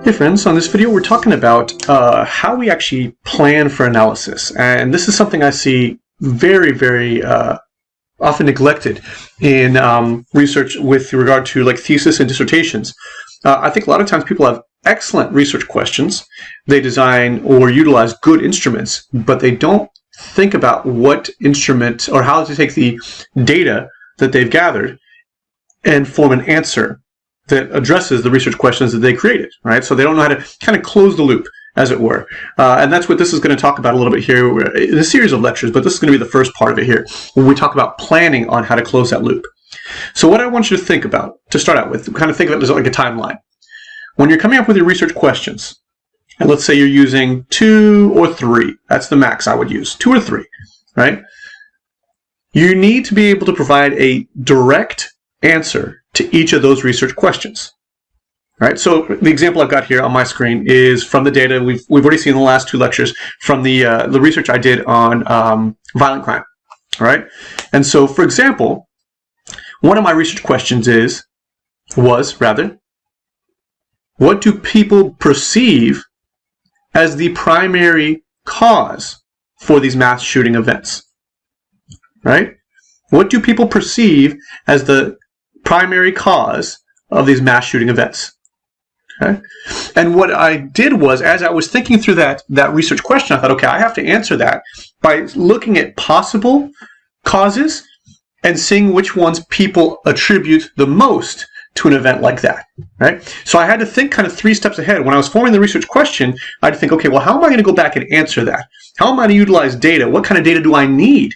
Hey friends, on this video we're talking about how we actually plan for analysis, and this is something I see very often neglected in research with regard to like thesis and dissertations. I think a lot of times people have excellent research questions, they design or utilize good instruments, but they don't think about what instrument or how to take the data that they've gathered and form an answer that addresses the research questions that they created, right? So they don't know how to kind of close the loop, as it were. And that's what this is going to talk about a little bit here in a series of lectures, but this is going to be the first part of it here, when we talk about planning on how to close that loop. So what I want you to think about, to start out with, kind of think of it as like a timeline. When you're coming up with your research questions, and let's say you're using 2 or 3, that's the max I would use, 2 or 3, right? You need to be able to provide a direct answer to each of those research questions. Right? So the example I've got here on my screen is from the data we've already seen in the last 2 lectures from the research I did on violent crime. All right? And so, for example, one of my research questions was what do people perceive as the primary cause for these mass shooting events? Right? What do people perceive as the primary cause of these mass shooting events? Okay? And what I did was, as I was thinking through that research question, I thought, okay, I have to answer that by looking at possible causes and seeing which ones people attribute the most to an event like that. Right? So I had to think kind of 3 steps ahead. When I was forming the research question, I had to think, okay, well, how am I going to go back and answer that? How am I going to utilize data? What kind of data do I need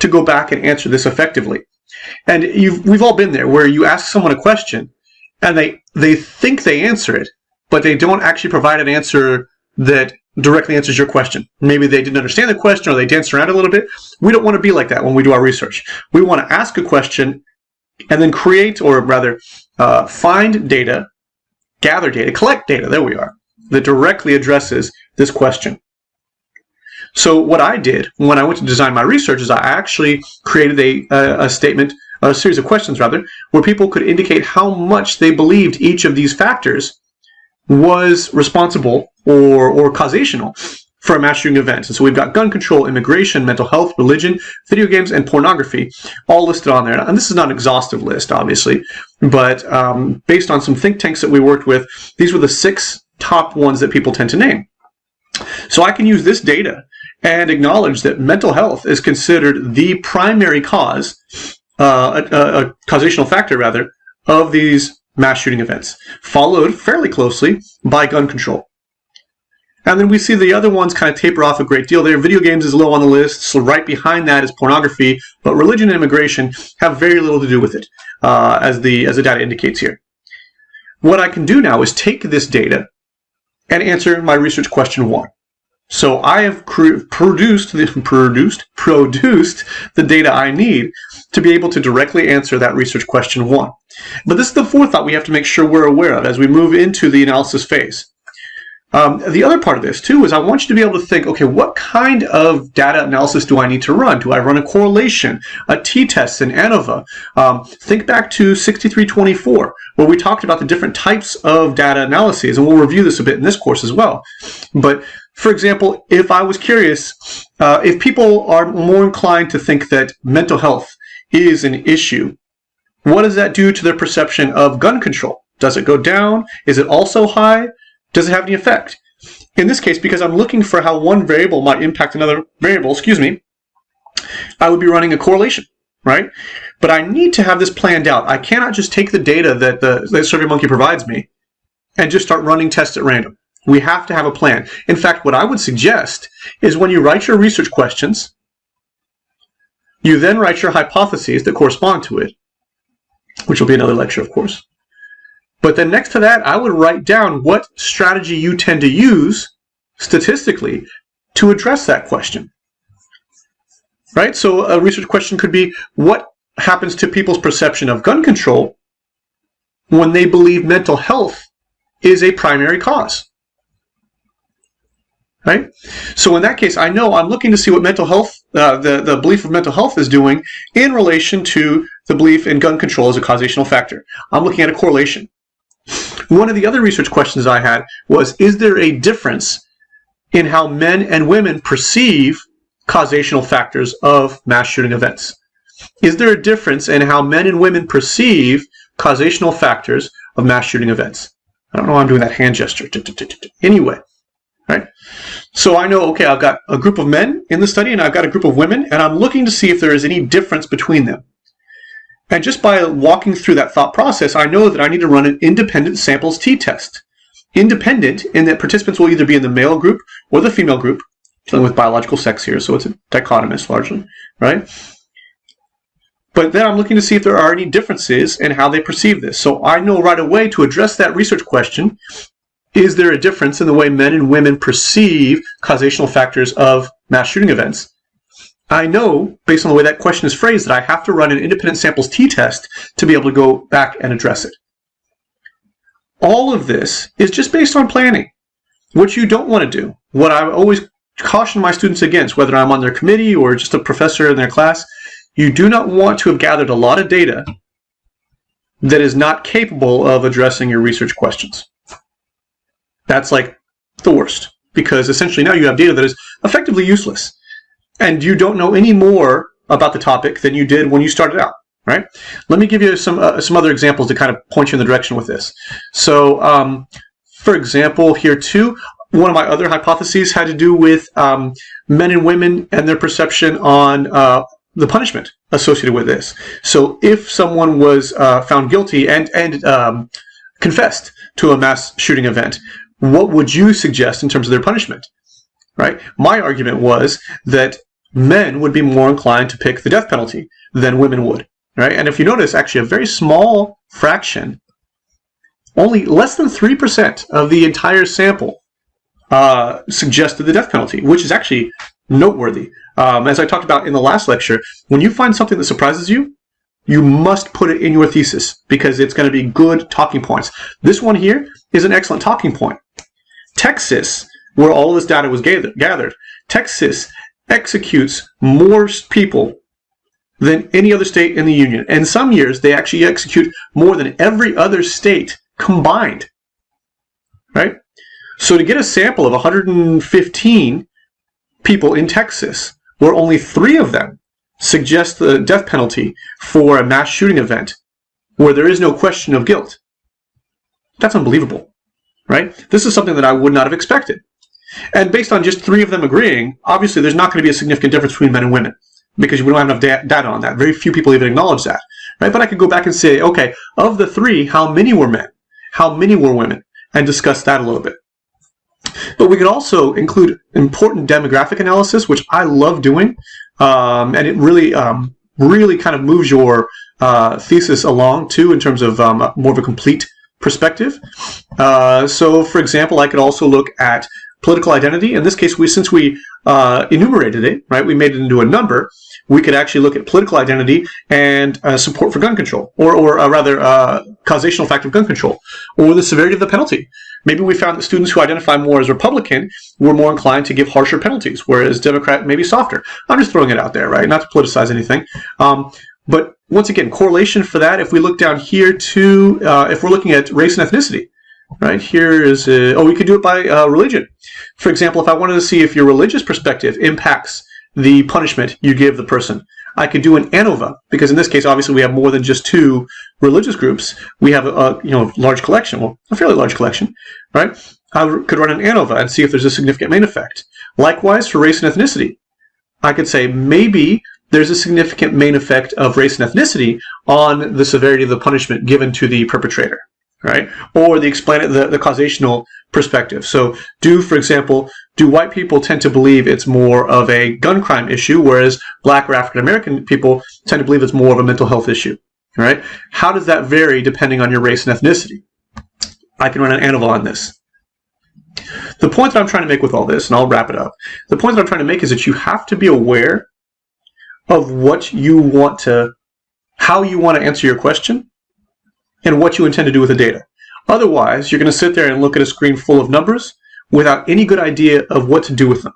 to go back and answer this effectively? And we've all been there, where you ask someone a question and they think they answer it, but they don't actually provide an answer that directly answers your question. Maybe they didn't understand the question, or they danced around a little bit. We don't want to be like that when we do our research. We want to ask a question and then create, or rather find data, gather data, collect data, there we are, that directly addresses this question. So what I did when I went to design my research is I actually created a statement, a series of questions rather, where people could indicate how much they believed each of these factors was responsible or causational for a mass shooting event. And so we've got gun control, immigration, mental health, religion, video games, and pornography all listed on there. And this is not an exhaustive list, obviously, but based on some think tanks that we worked with, these were the 6 top ones that people tend to name. So I can use this data and acknowledge that mental health is considered the primary cause, a causational factor rather, of these mass shooting events, followed fairly closely by gun control. And then we see the other ones kind of taper off a great deal there. Video games is low on the list, so right behind that is pornography, but religion and immigration have very little to do with it, as the data indicates here. What I can do now is take this data and answer my research question 1. So I have produced the data I need to be able to directly answer that research question 1. But this is the forethought we have to make sure we're aware of as we move into the analysis phase. The other part of this, too, is I want you to be able to think, okay, what kind of data analysis do I need to run? Do I run a correlation, a t-test, an ANOVA? Think back to 6324, where we talked about the different types of data analyses, and we'll review this a bit in this course as well. But, for example, if I was curious, if people are more inclined to think that mental health is an issue, what does that do to their perception of gun control? Does it go down? Is it also high? Does it have any effect? In this case, because I'm looking for how one variable might impact another variable, I would be running a correlation, right? But I need to have this planned out. I cannot just take the data that the SurveyMonkey provides me and just start running tests at random. We have to have a plan. In fact, what I would suggest is when you write your research questions, you then write your hypotheses that correspond to it, which will be another lecture, of course. But then next to that, I would write down what strategy you tend to use statistically to address that question. Right? So a research question could be, what happens to people's perception of gun control when they believe mental health is a primary cause? Right? So in that case, I know I'm looking to see what mental health, the belief of mental health is doing in relation to the belief in gun control as a causational factor. I'm looking at a correlation. One of the other research questions I had was, is there a difference in how men and women perceive causational factors of mass shooting events? Is there a difference in how men and women perceive causational factors of mass shooting events? I don't know why I'm doing that hand gesture. Anyway, right? So I know, okay, I've got a group of men in the study and I've got a group of women, and I'm looking to see if there is any difference between them. And just by walking through that thought process, I know that I need to run an independent samples t-test. Independent in that participants will either be in the male group or the female group, dealing with biological sex here, so it's a dichotomous largely, right? But then I'm looking to see if there are any differences in how they perceive this. So I know right away to address that research question, is there a difference in the way men and women perceive causational factors of mass shooting events? I know, based on the way that question is phrased, that I have to run an independent samples t-test to be able to go back and address it. All of this is just based on planning. What you don't want to do, what I always caution my students against, whether I'm on their committee or just a professor in their class, you do not want to have gathered a lot of data that is not capable of addressing your research questions. That's like the worst, because essentially now you have data that is effectively useless, and you don't know any more about the topic than you did when you started out, right? Let me give you some other examples to kind of point you in the direction with this. So, for example, here too, one of my other hypotheses had to do with men and women and their perception on the punishment associated with this. So if someone was found guilty and confessed to a mass shooting event, what would you suggest in terms of their punishment? Right? My argument was that men would be more inclined to pick the death penalty than women would. Right? And if you notice, actually a very small fraction, only less than 3% of the entire sample suggested the death penalty, which is actually noteworthy. As I talked about in the last lecture, when you find something that surprises you, you must put it in your thesis because it's going to be good talking points. This one here is an excellent talking point. Texas, where all of this data was gathered, Texas executes more people than any other state in the union. And some years, they actually execute more than every other state combined. Right? So to get a sample of 115 people in Texas, where only 3 of them suggest the death penalty for a mass shooting event where there is no question of guilt, that's unbelievable, right? This is something that I would not have expected. And based on just 3 of them agreeing, obviously there's not going to be a significant difference between men and women because we don't have enough data on that. Very few people even acknowledge that, right? But I could go back and say, okay, of the 3, how many were men? How many were women? And discuss that a little bit. But we could also include important demographic analysis, which I love doing, and it really, really kind of moves your thesis along too in terms of more of a complete perspective. So, for example, I could also look at political identity. In this case, since we enumerated it, right, we made it into a number. We could actually look at political identity and support for gun control, or rather, causational factor of gun control, or the severity of the penalty. Maybe we found that students who identify more as Republican were more inclined to give harsher penalties, whereas Democrat maybe softer. I'm just throwing it out there, right? Not to politicize anything. But once again, correlation for that, if we look down here to, if we're looking at race and ethnicity, right? Here is, we could do it by religion. For example, if I wanted to see if your religious perspective impacts the punishment you give the person, I could do an ANOVA, because in this case, obviously, we have more than just 2 religious groups. We have a large collection, well, a fairly large collection, right? I could run an ANOVA and see if there's a significant main effect. Likewise, for race and ethnicity, I could say maybe there's a significant main effect of race and ethnicity on the severity of the punishment given to the perpetrator, right? Or the causational perspective. So for example, do white people tend to believe it's more of a gun crime issue, whereas black or African American people tend to believe it's more of a mental health issue, right? How does that vary depending on your race and ethnicity? I can run an ANOVA on this. The point that I'm trying to make with all this, and I'll wrap it up, the point that I'm trying to make is that you have to be aware of what you want to, how you want to answer your question, and what you intend to do with the data. Otherwise, you're going to sit there and look at a screen full of numbers without any good idea of what to do with them.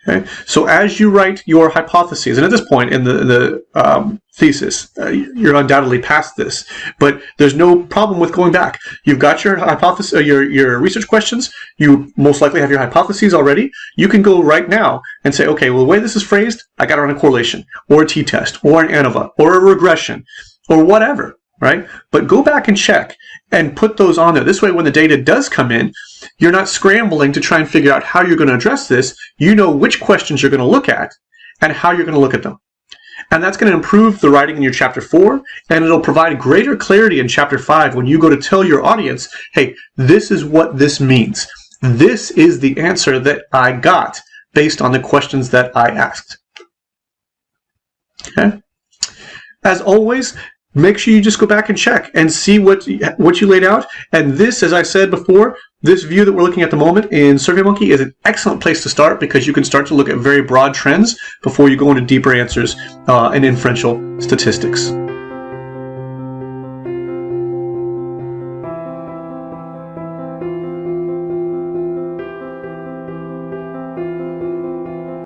Okay? So as you write your hypotheses, and at this point in the thesis, you're undoubtedly past this, but there's no problem with going back. You've got your hypothesis, your research questions. You most likely have your hypotheses already. You can go right now and say, okay, well, the way this is phrased, I got to run a correlation, or a t-test, or an ANOVA, or a regression, or whatever, right? But go back and check and put those on there. This way, when the data does come in, you're not scrambling to try and figure out how you're going to address this. You know which questions you're going to look at and how you're going to look at them. And that's going to improve the writing in your chapter 4, and it'll provide greater clarity in chapter 5 when you go to tell your audience, hey, this is what this means. This is the answer that I got based on the questions that I asked. Okay? As always, make sure you just go back and check and see what you laid out. And this, as I said before, this view that we're looking at the moment in SurveyMonkey is an excellent place to start because you can start to look at very broad trends before you go into deeper answers and inferential statistics.